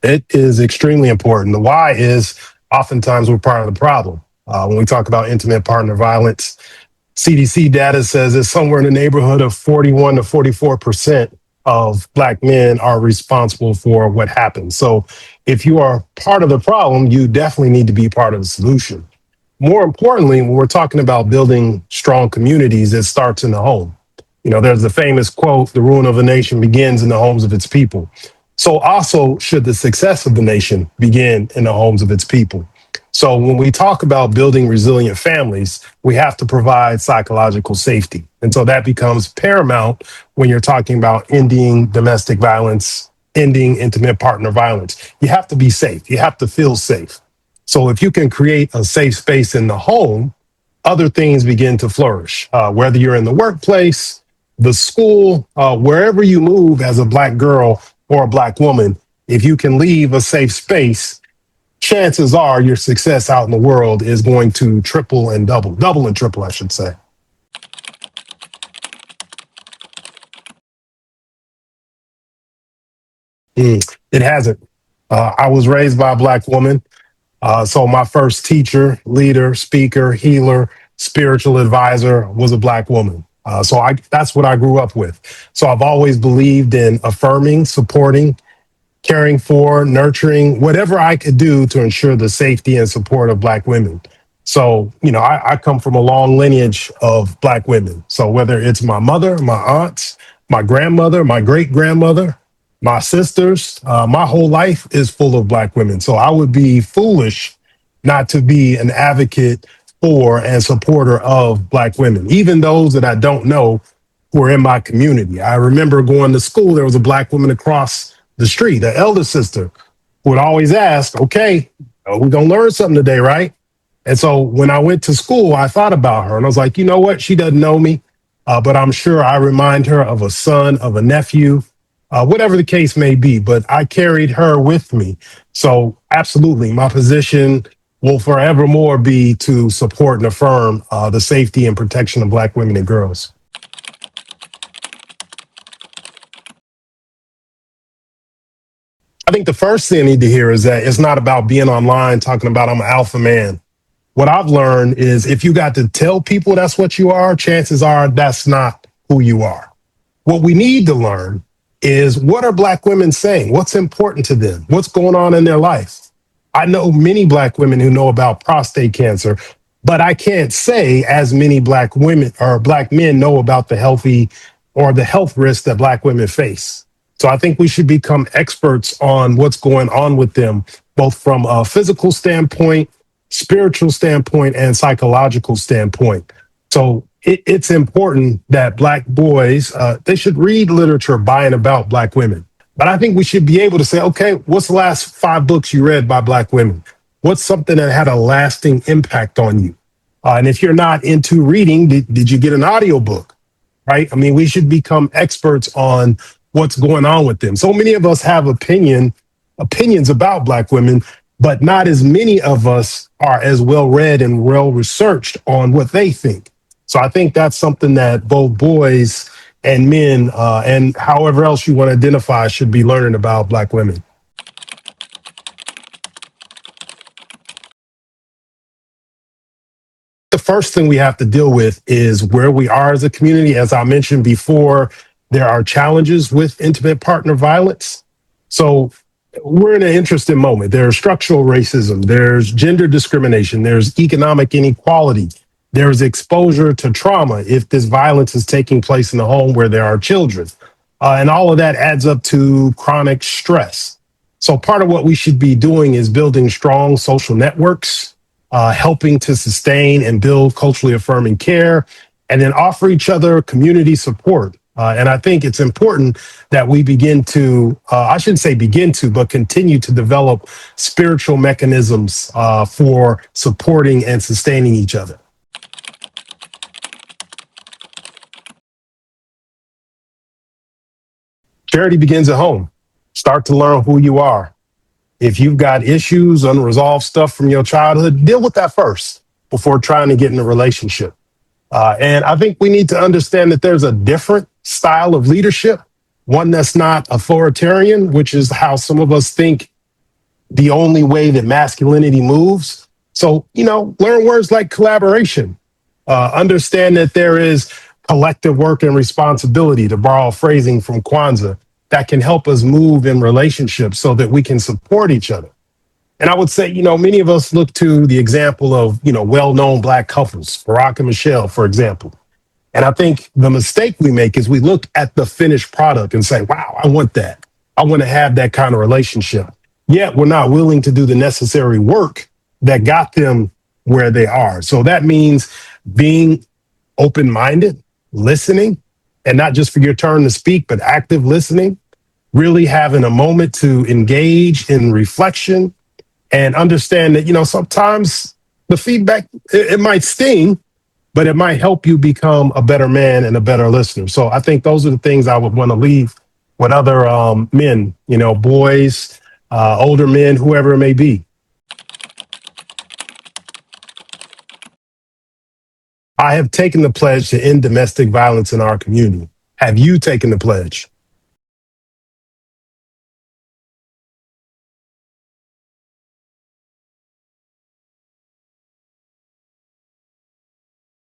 It is extremely important. The why is oftentimes we're part of the problem. When we talk about intimate partner violence, CDC data says it's somewhere in the neighborhood of 41 to 44% of Black men are responsible for what happens. So if you are part of the problem, you definitely need to be part of the solution. More importantly, when we're talking about building strong communities, it starts in the home. There's the famous quote, the ruin of a nation begins in the homes of its people. So also should the success of the nation begin in the homes of its people. So when we talk about building resilient families, we have to provide psychological safety. And so that becomes paramount when you're talking about ending domestic violence, ending intimate partner violence. You have to be safe. You have to feel safe. So if you can create a safe space in the home, other things begin to flourish, whether you're in the workplace, the school, wherever you move as a Black girl or a Black woman. If you can leave a safe space, chances are your success out in the world is going to triple and double and triple, I should say. It hasn't. I was raised by a Black woman. So my first teacher, leader, speaker, healer, spiritual advisor was a Black woman. That's what I grew up with. So I've always believed in affirming, supporting, caring for, nurturing, whatever I could do to ensure the safety and support of Black women. So, I come from a long lineage of Black women. So whether it's my mother, my aunts, my grandmother, my great grandmother, my sisters, my whole life is full of Black women. So I would be foolish not to be an advocate for and supporter of Black women, even those that I don't know who are in my community. I remember going to school, there was a Black woman across the street, the elder sister, who would always ask, okay, we're going to learn something today, right? And so when I went to school, I thought about her and I was like, you know what? She doesn't know me, but I'm sure I remind her of a son, of a nephew, whatever the case may be. But I carried her with me. So absolutely, my position will forevermore be to support and affirm the safety and protection of Black women and girls. I think the first thing I need to hear is that it's not about being online talking about I'm an alpha man. What I've learned is if you got to tell people that's what you are, chances are that's not who you are. What we need to learn is what are Black women saying? What's important to them? What's going on in their life? I know many Black women who know about prostate cancer, but I can't say as many Black women or Black men know about the health risks that Black women face. So I think we should become experts on what's going on with them, both from a physical standpoint, spiritual standpoint, and psychological standpoint. So it's important that Black boys, they should read literature by and about Black women. But I think we should be able to say, okay, what's the last 5 books you read by Black women? What's something that had a lasting impact on you? And if you're not into reading, did you get an audiobook? Right? I mean, we should become experts on what's going on with them. So many of us have opinions about Black women, but not as many of us are as well read and well researched on what they think. So I think that's something that both boys and men, and however else you want to identify, should be learning about Black women. The first thing we have to deal with is where we are as a community. As I mentioned before, there are challenges with intimate partner violence. So we're in an interesting moment. There's structural racism, there's gender discrimination, there's economic inequality, there's exposure to trauma if this violence is taking place in the home where there are children. And all of that adds up to chronic stress. So part of what we should be doing is building strong social networks, helping to sustain and build culturally affirming care, and then offer each other community support. And I think it's important that we begin to, I shouldn't say begin to, but continue to develop spiritual mechanisms for supporting and sustaining each other. Charity begins at home. Start to learn who you are. If you've got issues, unresolved stuff from your childhood, deal with that first before trying to get in a relationship. And I think we need to understand that there's a different style of leadership, one that's not authoritarian, which is how some of us think the only way that masculinity moves. So, learn words like collaboration. Understand that there is collective work and responsibility, to borrow phrasing from Kwanzaa, that can help us move in relationships so that we can support each other. And I would say, many of us look to the example of, well known Black couples, Barack and Michelle, for example. And I think the mistake we make is we look at the finished product and say, wow, I want that. I want to have that kind of relationship. Yet we're not willing to do the necessary work that got them where they are. So that means being open minded, listening, and not just for your turn to speak, but active listening, really having a moment to engage in reflection and understand that, sometimes the feedback, it might sting, but it might help you become a better man and a better listener. So I think those are the things I would want to leave with other men, boys, older men, whoever it may be. I have taken the pledge to end domestic violence in our community. Have you taken the pledge?